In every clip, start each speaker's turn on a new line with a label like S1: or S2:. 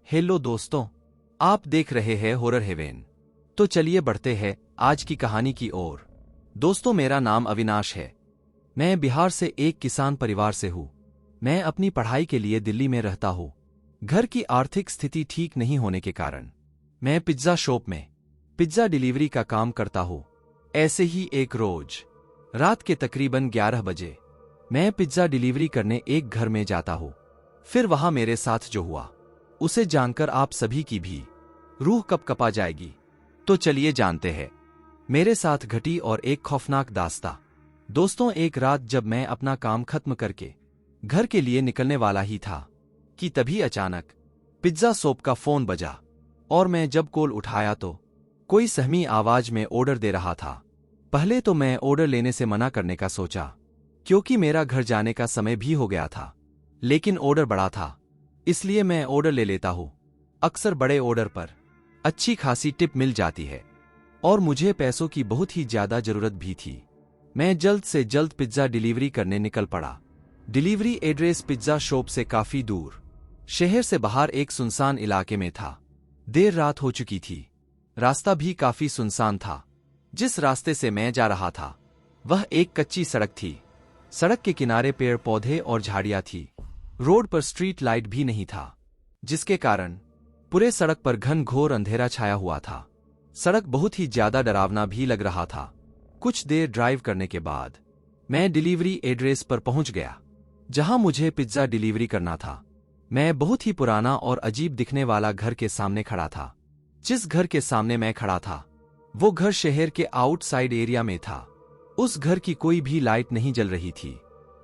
S1: Hello दोस्तों, आप देख रहे हैं हॉरर हेवन। तो चलिए बढ़ते हैं आज की कहानी की ओर। दोस्तों, मेरा नाम अविनाश है। मैं बिहार से एक किसान परिवार से हूँ। मैं अपनी पढ़ाई के लिए दिल्ली में रहता हूँ। घर की आर्थिक स्थिति ठीक नहीं होने के कारण मैं पिज्जा शॉप में पिज्जा डिलीवरी का काम करता हूँ। ऐसे ही एक रोज रात के तकरीबन 11 बजे मैं पिज्जा डिलीवरी करने एक घर में जाता हूँ। फिर वहां मेरे साथ जो हुआ उसे जानकर आप सभी की भी रूह कपकपा जाएगी। तो चलिए जानते हैं मेरे साथ घटी और एक खौफनाक दास्ता। दोस्तों, एक रात जब मैं अपना काम खत्म करके घर के लिए निकलने वाला ही था कि तभी अचानक पिज्जा शॉप का फोन बजा और मैं जब कॉल उठाया तो कोई सहमी आवाज में ऑर्डर दे रहा था। पहले तो मैं ऑर्डर लेने से मना करने का सोचा क्योंकि मेरा घर जाने का समय भी हो गया था, लेकिन ऑर्डर बड़ा था इसलिए मैं ऑर्डर ले लेता हूँ। अक्सर बड़े ऑर्डर पर अच्छी खासी टिप मिल जाती है और मुझे पैसों की बहुत ही ज्यादा जरूरत भी थी। मैं जल्द से जल्द पिज्जा डिलीवरी करने निकल पड़ा। डिलीवरी एड्रेस पिज्जा शॉप से काफी दूर शहर से बाहर एक सुनसान इलाके में था। देर रात हो चुकी थी, रास्ता भी काफी सुनसान था। जिस रास्ते से मैं जा रहा था वह एक कच्ची सड़क थी। सड़क के किनारे पेड़ पौधे और झाड़ियां थी। रोड पर स्ट्रीट लाइट भी नहीं था, जिसके कारण पूरे सड़क पर घनघोर अंधेरा छाया हुआ था। सड़क बहुत ही ज्यादा डरावना भी लग रहा था। कुछ देर ड्राइव करने के बाद मैं डिलीवरी एड्रेस पर पहुंच गया जहां मुझे पिज्जा डिलीवरी करना था। मैं बहुत ही पुराना और अजीब दिखने वाला घर के सामने खड़ा था। जिस घर के सामने मैं खड़ा था वो घर शहर के आउटसाइड एरिया में था। उस घर की कोई भी लाइट नहीं जल रही थी।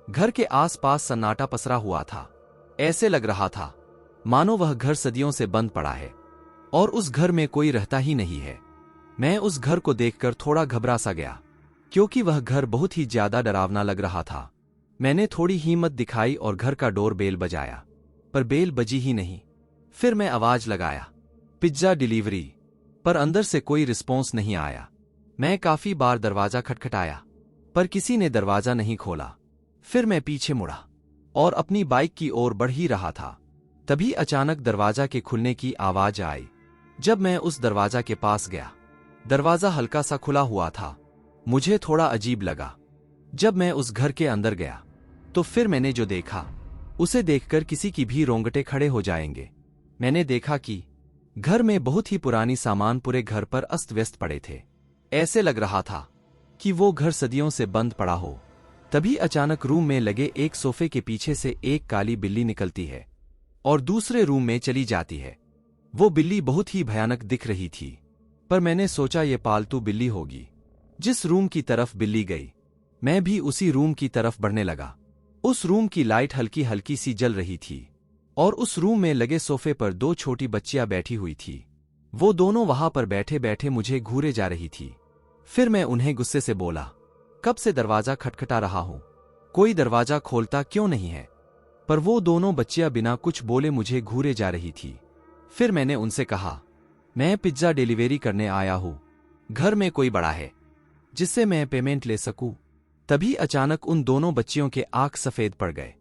S1: घर के आसपास सन्नाटा पसरा हुआ था। ऐसे लग रहा था मानो वह घर सदियों से बंद पड़ा है और उस घर में कोई रहता ही नहीं है। मैं उस घर को देखकर थोड़ा घबरा सा गया क्योंकि वह घर बहुत ही ज्यादा डरावना लग रहा था। मैंने थोड़ी हिम्मत दिखाई और घर का डोर बेल बजाया, पर बेल बजी ही नहीं। फिर मैं आवाज लगाया, पिज्जा डिलीवरी, पर अंदर से कोई रिस्पॉन्स नहीं आया। मैं काफी बार दरवाजा खटखटाया पर किसी ने दरवाजा नहीं खोला। फिर मैं पीछे मुड़ा और अपनी बाइक की ओर बढ़ ही रहा था। तभी अचानक दरवाजा के खुलने की आवाज आई। जब मैं उस दरवाजा के पास गया, दरवाजा हल्का सा खुला हुआ था। मुझे थोड़ा अजीब लगा। जब मैं उस घर के अंदर गया तो फिर मैंने जो देखा उसे देखकर किसी की भी रोंगटे खड़े हो जाएंगे। मैंने देखा कि घर में बहुत ही पुरानी सामान पूरे घर पर अस्त व्यस्त पड़े थे। ऐसे लग रहा था कि वो घर सदियों से बंद पड़ा हो। तभी अचानक रूम में लगे एक सोफे के पीछे से एक काली बिल्ली निकलती है और दूसरे रूम में चली जाती है। वो बिल्ली बहुत ही भयानक दिख रही थी, पर मैंने सोचा ये पालतू बिल्ली होगी। जिस रूम की तरफ बिल्ली गई मैं भी उसी रूम की तरफ बढ़ने लगा। उस रूम की लाइट हल्की हल्की सी जल रही थी और उस रूम में लगे सोफे पर दो छोटी बच्चियां बैठी हुई थी। वो दोनों वहां पर बैठे बैठे मुझे घूरे जा रही थी। फिर मैं उन्हें गुस्से से बोला, कब से दरवाजा खटखटा रहा हूं, कोई दरवाजा खोलता क्यों नहीं है? पर वो दोनों बच्चियां बिना कुछ बोले मुझे घूरे जा रही थी। फिर मैंने उनसे कहा, मैं पिज्जा डिलीवरी करने आया हूं, घर में कोई बड़ा है जिससे मैं पेमेंट ले सकूं? तभी अचानक उन दोनों बच्चियों के आंख सफेद पड़ गए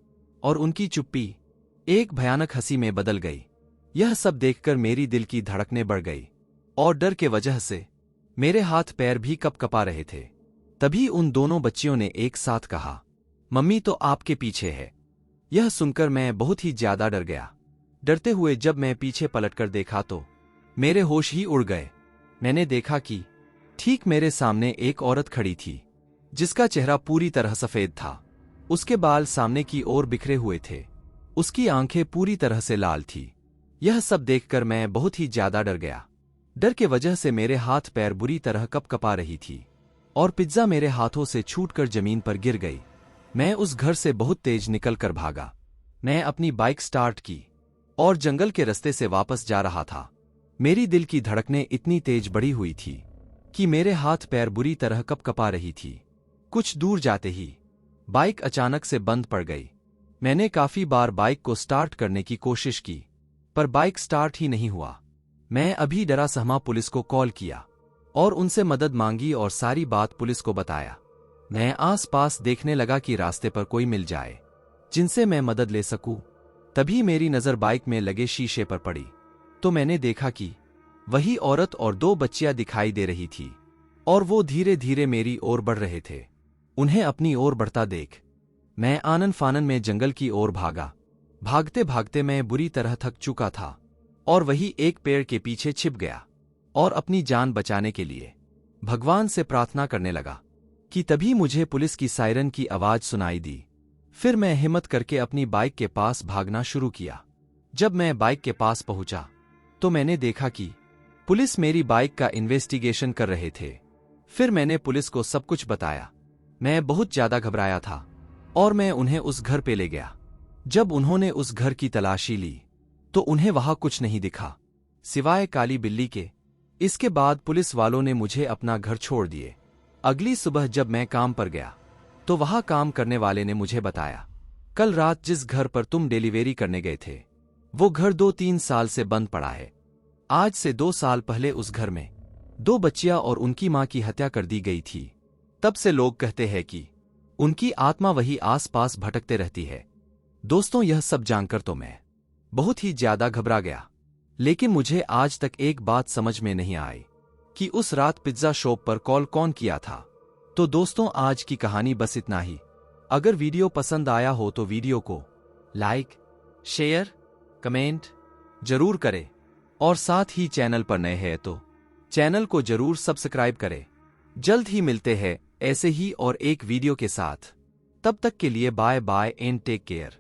S1: और उनकी चुप्पी एक भयानक हंसी में बदल गई। यह सब देखकर मेरी दिल की धड़कनें बढ़ गई और डर के वजह से मेरे हाथ पैर भी कपकपा रहे थे। तभी उन दोनों बच्चियों ने एक साथ कहा, मम्मी तो आपके पीछे है। यह सुनकर मैं बहुत ही ज्यादा डर गया। डरते हुए जब मैं पीछे पलटकर देखा तो मेरे होश ही उड़ गए। मैंने देखा कि ठीक मेरे सामने एक औरत खड़ी थी जिसका चेहरा पूरी तरह सफेद था। उसके बाल सामने की ओर बिखरे हुए थे। उसकी आंखें पूरी तरह से लाल थी। यह सब देखकर मैं बहुत ही ज्यादा डर गया। डर के वजह से मेरे हाथ पैर बुरी तरह कपकपा रही थी और पिज्जा मेरे हाथों से छूटकर जमीन पर गिर गई। मैं उस घर से बहुत तेज निकल कर भागा। मैं अपनी बाइक स्टार्ट की और जंगल के रास्ते से वापस जा रहा था। मेरी दिल की धड़कनें इतनी तेज बढ़ी हुई थी कि मेरे हाथ पैर बुरी तरह कपकपा रही थी। कुछ दूर जाते ही बाइक अचानक से बंद पड़ गई। मैंने काफी बार बाइक को स्टार्ट करने की कोशिश की, पर बाइक स्टार्ट ही नहीं हुआ। मैं अभी डरा सहमा पुलिस को कॉल किया और उनसे मदद मांगी और सारी बात पुलिस को बताया। मैं आसपास देखने लगा कि रास्ते पर कोई मिल जाए जिनसे मैं मदद ले सकूं। तभी मेरी नजर बाइक में लगे शीशे पर पड़ी। तो मैंने देखा कि वही औरत और 2 बच्चियां दिखाई दे रही थी और वो धीरे धीरे मेरी ओर बढ़ रहे थे। उन्हें अपनी ओर बढ़ता देख मैं आनन फानन में जंगल की ओर भागा। भागते भागते मैं बुरी तरह थक चुका था और वही एक पेड़ के पीछे छिप गया और अपनी जान बचाने के लिए भगवान से प्रार्थना करने लगा कि तभी मुझे पुलिस की सायरन की आवाज सुनाई दी। फिर मैं हिम्मत करके अपनी बाइक के पास भागना शुरू किया। जब मैं बाइक के पास पहुंचा तो मैंने देखा कि पुलिस मेरी बाइक का इन्वेस्टिगेशन कर रहे थे। फिर मैंने पुलिस को सब कुछ बताया। मैं बहुत ज्यादा घबराया था और मैं उन्हें उस घर पे ले गया। जब उन्होंने उस घर की तलाशी ली तो उन्हें वहां कुछ नहीं दिखा सिवाय काली बिल्ली के। इसके बाद पुलिस वालों ने मुझे अपना घर छोड़ दिए। अगली सुबह जब मैं काम पर गया तो वहां काम करने वाले ने मुझे बताया, कल रात जिस घर पर तुम डिलीवरी करने गए थे वो घर 2-3 साल से बंद पड़ा है। आज से 2 साल पहले उस घर में 2 बच्चियां और उनकी मां की हत्या कर दी गई थी। तब से लोग कहते हैं कि उनकी आत्मा वही आसपास भटकते रहती है। दोस्तों, यह सब जानकर तो मैं बहुत ही ज्यादा घबरा गया, लेकिन मुझे आज तक एक बात समझ में नहीं आई कि उस रात पिज्जा शॉप पर कॉल कौन किया था। तो दोस्तों, आज की कहानी बस इतना ही। अगर वीडियो पसंद आया हो तो वीडियो को लाइक, शेयर, कमेंट जरूर करें और साथ ही चैनल पर नए हैं तो चैनल को जरूर सब्सक्राइब करें। जल्द ही मिलते हैं ऐसे ही और एक वीडियो के साथ। तब तक के लिए bye bye and take care.